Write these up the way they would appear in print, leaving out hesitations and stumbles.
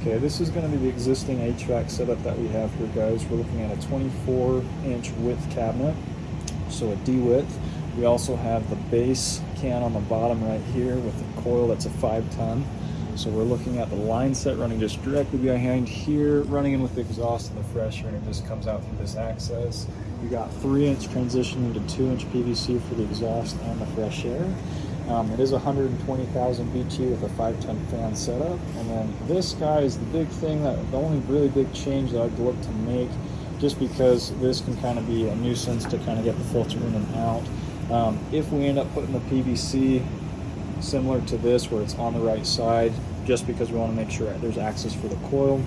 Okay, this is going to be the existing HVAC setup that we have here, guys. We're looking at a 24-inch width cabinet, so a D width. We also have the base can on the bottom right here with the coil that's a 5-ton. So we're looking at the line set running just directly behind here, running in with the exhaust and the fresh air, and it just comes out through this access. You got 3-inch transitioning to 2-inch PVC for the exhaust and the fresh air. It is 120,000 BTU with a 5-ton fan setup. And then this guy is the big thing, that the only really big change that I'd look to make, just because this can kind of be a nuisance to kind of get the filter in and out. If we end up putting the PVC similar to this where it's on the right side, just because we want to make sure there's access for the coil,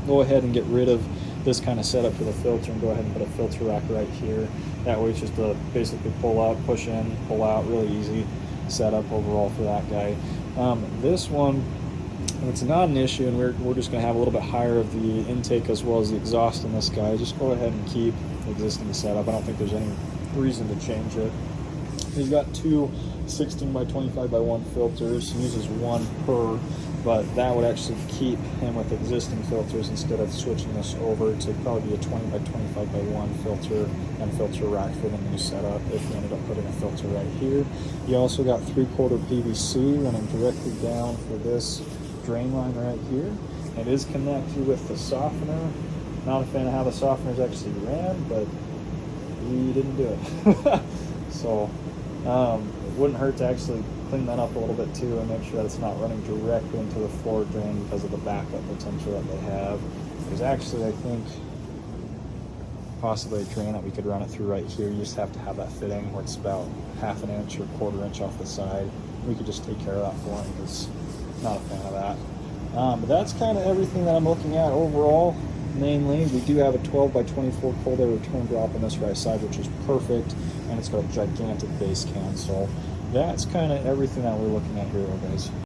go ahead and get rid of this kind of setup for the filter and go ahead and put a filter rack right here. That way it's just a basically pull out, push in, pull out, really easy setup overall for that guy. This one, it's not an issue, and we're just going to have a little bit higher of the intake as well as the exhaust in this guy. Just go ahead and keep the existing setup. I don't think there's any reason to change it. He's got two 16 by 25 by 1 filters. He uses one per, but that would actually keep him with existing filters instead of switching this over to probably be a 20 by 25 by 1 filter and filter rack for the new setup if we ended up putting a filter right here. You also got 3/4 PVC running directly down for this drain line right here. It is connected with the softener. Not a fan of how the softeners actually ran, but we didn't do it. So it wouldn't hurt to actually clean that up a little bit too and make sure that it's not running directly into the floor drain because of the backup potential that they have. There's actually, I think, possibly a drain that we could run it through right here. You just have to have that fitting where it's about 1/2 inch or 1/4 inch off the side. We could just take care of that for him because not a fan of that. But that's kind of everything that I'm looking at overall. Mainly, we do have a 12 by 24 cold air return drop on this right side, which is perfect, and it's got a gigantic base can. So that's kind of everything that we're looking at here, guys.